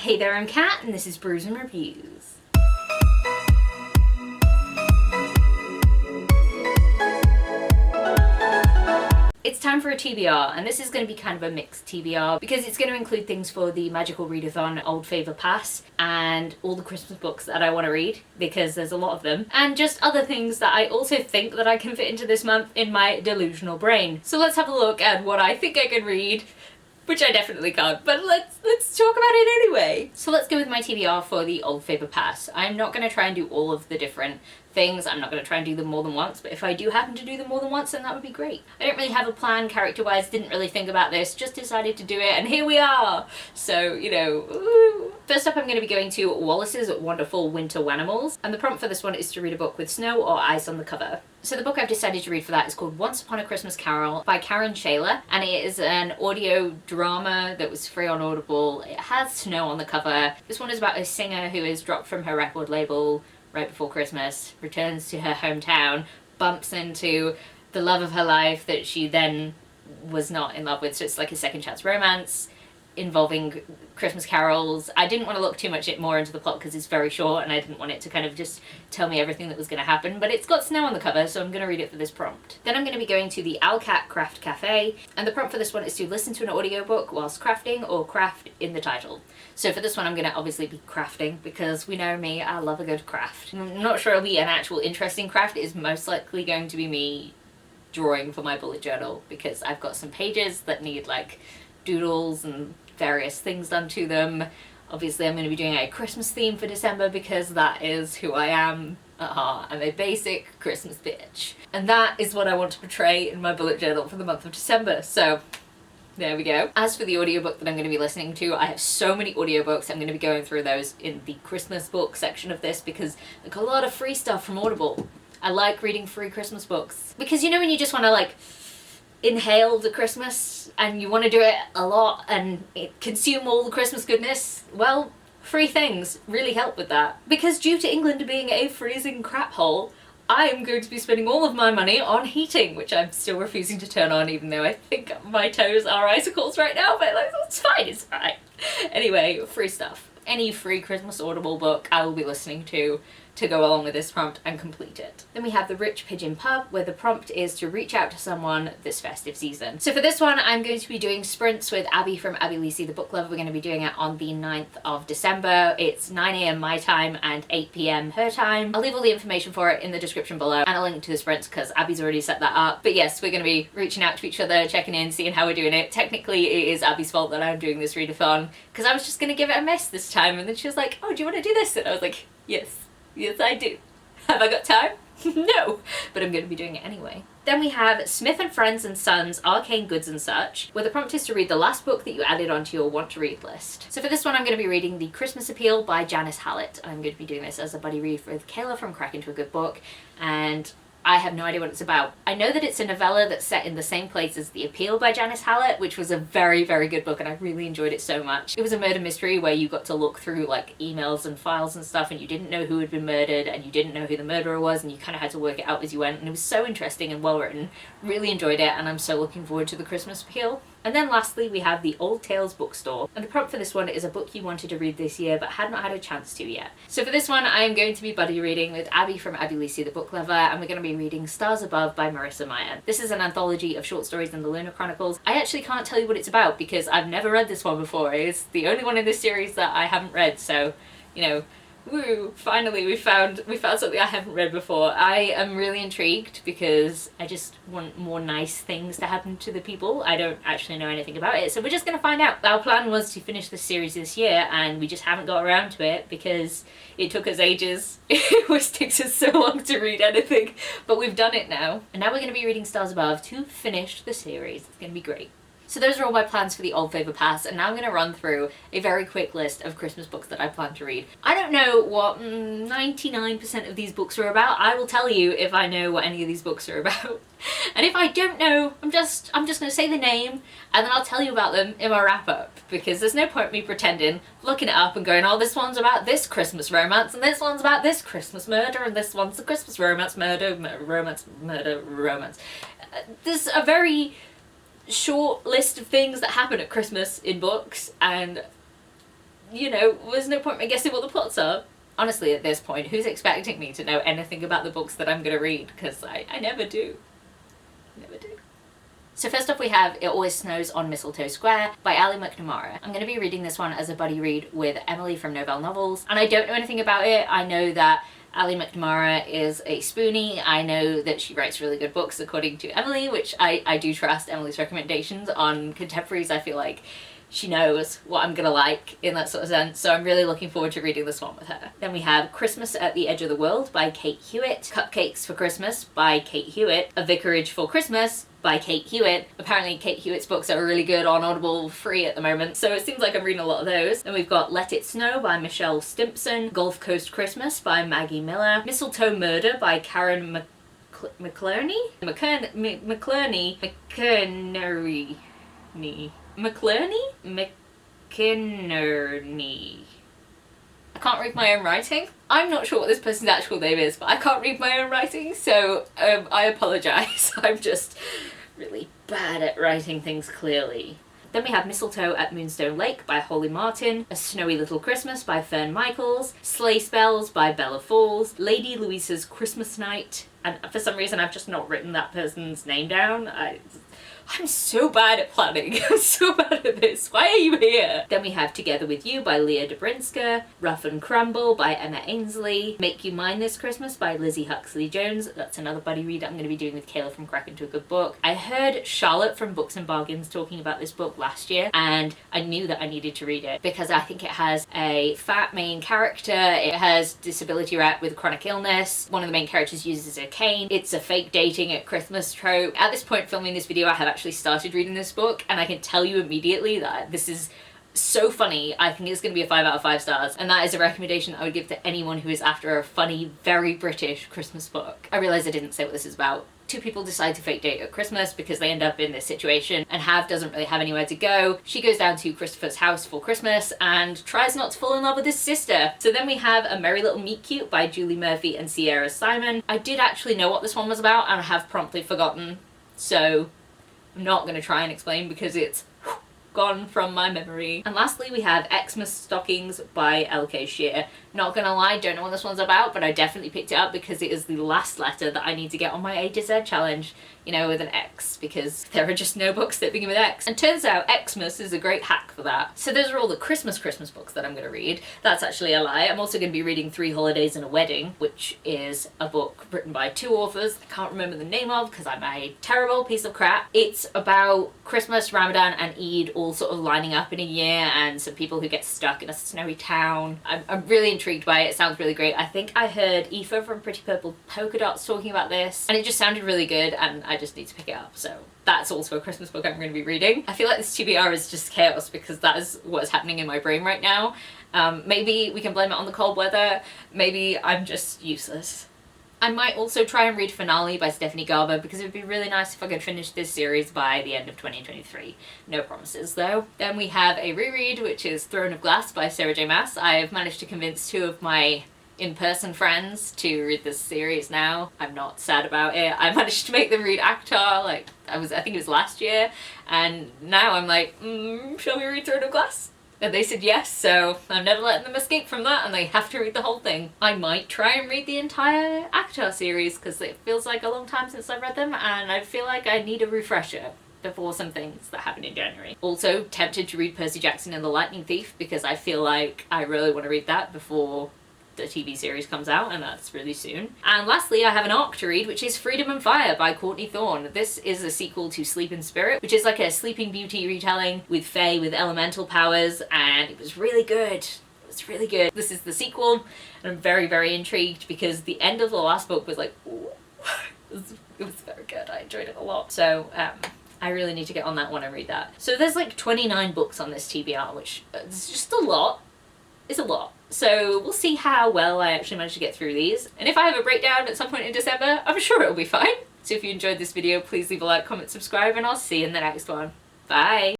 Hey there, I'm Kat, and this is Brews and Reviews. It's time for a TBR, and this is going to be kind of a mixed TBR because it's going to include things for the Magical Readathon Old Favour Pass and all the Christmas books that I want to read, because there's a lot of them, and just other things that I also think that I can fit into this month in my delusional brain. So let's have a look at what I think I can read, which I definitely can't, but let's talk about it anyway. So let's go with my TBR for the Old Favour Pass. I'm not going to try and do all of the different things. I'm not going to try and do them more than once, but if I do happen to do them more than once, then that would be great. I don't really have a plan character-wise, didn't really think about this, just decided to do it, and here we are! So, you know, woo. First up, I'm going to be going to Wallace's Wonderful Winter Wanimals, and the prompt for this one is to read a book with snow or ice on the cover. So the book I've decided to read for that is called Once Upon a Christmas Carol by Karen Shaler, and it is an audio drama that was free on Audible. It has snow on the cover. This one is about a singer who is dropped from her record label right before Christmas, returns to her hometown, bumps into the love of her life that she then was not in love with, so it's like a second chance romance involving Christmas carols. I didn't want to look too much more into the plot because it's very short and I didn't want it to kind of just tell me everything that was going to happen, but it's got snow on the cover, so I'm going to read it for this prompt. Then I'm going to be going to the Owlcat Craft Cafe, and the prompt for this one is to listen to an audiobook whilst crafting, or craft in the title. So for this one I'm going to obviously be crafting, because we know me, I love a good craft. I'm not sure it'll be an actual interesting craft. It is most likely going to be me drawing for my bullet journal, because I've got some pages that need like doodles and various things done to them. Obviously I'm going to be doing a Christmas theme for December because that is who I am at heart. I'm a basic Christmas bitch. And that is what I want to portray in my bullet journal for the month of December. So there we go. As for the audiobook that I'm going to be listening to, I have so many audiobooks. I'm going to be going through those in the Christmas book section of this because I've got a lot of free stuff from Audible. I like reading free Christmas books. Because you know when you just want to like inhale the Christmas and you want to do it a lot and consume all the Christmas goodness? Well, free things really help with that. Because due to England being a freezing crap hole, I am going to be spending all of my money on heating, which I'm still refusing to turn on, even though I think my toes are icicles right now, but like, it's fine, it's fine. Anyway, free stuff. Any free Christmas Audible book I will be listening to go along with this prompt and complete it. Then we have the Rich Pigeon Pub, where the prompt is to reach out to someone this festive season. So for this one, I'm going to be doing sprints with Abby from Abby Lisi the Book Lover. We're going to be doing it on the 9th of December. It's 9 AM my time and 8 PM her time. I'll leave all the information for it in the description below, and a link to the sprints because Abby's already set that up. But yes, we're going to be reaching out to each other, checking in, seeing how we're doing it. Technically, it is Abby's fault that I'm doing this readathon, because I was just going to give it a miss this time, and then she was like, oh, do you want to do this? And I was like, yes. Yes, I do. Have I got time? No, but I'm going to be doing it anyway. Then we have Smith and Friends and Sons, Arcane Goods and Such, where the prompt is to read the last book that you added onto your want to read list. So for this one, I'm going to be reading The Christmas Appeal by Janice Hallett. I'm going to be doing this as a buddy read with Kayla from Crack Into a Good Book, and I have no idea what it's about. I know that it's a novella that's set in the same place as The Appeal by Janice Hallett, which was a very, very good book and I really enjoyed it so much. It was a murder mystery where you got to look through like emails and files and stuff, and you didn't know who had been murdered and you didn't know who the murderer was, and you kind of had to work it out as you went, and it was so interesting and well written. Really enjoyed it, and I'm so looking forward to The Christmas Appeal. And then lastly, we have the Old Tales Bookstore, and the prompt for this one is a book you wanted to read this year but had not had a chance to yet. So for this one, I am going to be buddy reading with Abby from Abby Lisi the Book Lover, and we're going to be reading Stars Above by Marissa Meyer. This is an anthology of short stories in the Lunar Chronicles. I actually can't tell you what it's about because I've never read this one before. It's the only one in this series that I haven't read, so, you know, woo, finally we found something I haven't read before. I am really intrigued because I just want more nice things to happen to the people. I don't actually know anything about it, so we're just going to find out. Our plan was to finish this series this year, and we just haven't got around to it because it took us ages. It takes us so long to read anything, but we've done it now. And now we're going to be reading Stars Above to finish the series. It's going to be great. So those are all my plans for the Old Favour Pass, and now I'm going to run through a very quick list of Christmas books that I plan to read. I don't know what 99% of these books are about. I will tell you if I know what any of these books are about. And if I don't know, I'm just going to say the name, and then I'll tell you about them in my wrap-up, because there's no point me pretending, looking it up and going, oh, this one's about this Christmas romance, and this one's about this Christmas murder, and this one's the Christmas romance, murder. There's a very short list of things that happen at Christmas in books, and you know, there's no point in guessing what the plots are. Honestly, at this point, who's expecting me to know anything about the books that I'm going to read? Because I never do. Never do. So first off we have It Always Snows on Mistletoe Square by Ali McNamara. I'm going to be reading this one as a buddy read with Emily from Novelle Novels, and I don't know anything about it. I know that Ali McNamara is a spoonie. I know that she writes really good books according to Emily, which I do trust Emily's recommendations on contemporaries. I feel like she knows what I'm gonna like in that sort of sense, so I'm really looking forward to reading this one with her. Then we have Christmas at the Edge of the World by Kate Hewitt, Cupcakes for Christmas by Kate Hewitt, A Vicarage for Christmas by Kate Hewitt. Apparently Kate Hewitt's books are really good on Audible free at the moment, so it seems like I'm reading a lot of those. Then we've got Let It Snow by Michelle Stimpson, Gulf Coast Christmas by Maggie Miller, Mistletoe Murder by Karen McClerney? McInerney. I can't read my own writing. I'm not sure what this person's actual name is, but I can't read my own writing, so I apologise. I'm just really bad at writing things clearly. Then we have Mistletoe at Moonstone Lake by Holly Martin, A Snowy Little Christmas by Fern Michaels, Sleigh Spells by Bella Falls, Lady Louisa's Christmas Night, and for some reason I've just not written that person's name down. I'm so bad at planning. I'm so bad at this. Why are you here? Then we have Together With You by Leah Dobrinska, Rough and Crumble by Emma Ainsley, Make You Mine This Christmas by Lizzie Huxley Jones. That's another buddy read I'm going to be doing with Kayla from Crack Into a Good Book. I heard Charlotte from Books and Bargains talking about this book last year, and I knew that I needed to read it because I think it has a fat main character, it has disability rep with chronic illness, one of the main characters uses a cane, it's a fake dating at Christmas trope. At this point filming this video I have actually started reading this book, and I can tell you immediately that this is so funny. I think it's going to be a 5 out of 5 stars, and that is a recommendation I would give to anyone who is after a funny, very British Christmas book. I realise I didn't say what this is about. Two people decide to fake date at Christmas because they end up in this situation, and Hav doesn't really have anywhere to go. She goes down to Christopher's house for Christmas and tries not to fall in love with his sister. So then we have A Merry Little Meet Cute by Julie Murphy and Sierra Simon. I did actually know what this one was about and I have promptly forgotten, so I'm not going to try and explain because it's gone from my memory. And lastly we have Xmas Stockings by L.K. Shear. Not gonna lie, don't know what this one's about, but I definitely picked it up because it is the last letter that I need to get on my A to Z challenge, you know, with an X, because there are just no books that begin with X. And turns out Xmas is a great hack for that. So those are all the Christmas books that I'm gonna read. That's actually a lie. I'm also gonna be reading 3 Holidays and a Wedding, which is a book written by 2 authors I can't remember the name of because I'm a terrible piece of crap. It's about Christmas, Ramadan and Eid all sort of lining up in a year, and some people who get stuck in a snowy town. I'm really intrigued by it. It sounds really great. I think I heard Aoife from Pretty Purple Polka Dots talking about this, and it just sounded really good, and I just need to pick it up. So that's also a Christmas book I'm going to be reading. I feel like this TBR is just chaos because that is what's happening in my brain right now. Maybe we can blame it on the cold weather. Maybe I'm just useless. I might also try and read Finale by Stephanie Garber because it would be really nice if I could finish this series by the end of 2023. No promises though. Then we have a reread, which is Throne of Glass by Sarah J Maas. I've managed to convince 2 of my in-person friends to read this series now. I'm not sad about it. I managed to make them read Akhtar, like, I think it was last year, and now I'm like, shall we read Throne of Glass? And they said yes, so I'm never letting them escape from that, and they have to read the whole thing. I might try and read the entire Akhtar series because it feels like a long time since I've read them, and I feel like I need a refresher before some things that happened in January. Also tempted to read Percy Jackson and the Lightning Thief because I feel like I really want to read that before the TV series comes out, and that's really soon. And lastly, I have an ARC to read, which is Freedom and Fire by Courtney Thorne. This is a sequel to Sleep in Spirit, which is like a Sleeping Beauty retelling with fae with elemental powers, and it was really good. It was really good. This is the sequel, and I'm very, very intrigued because the end of the last book was like, ooh, it was very good. I enjoyed it a lot. So, I really need to get on that one and read that. So there's like 29 books on this TBR, which is just a lot. It's a lot. So we'll see how well I actually manage to get through these. And if I have a breakdown at some point in December, I'm sure it'll be fine. So if you enjoyed this video, please leave a like, comment, subscribe, and I'll see you in the next one. Bye!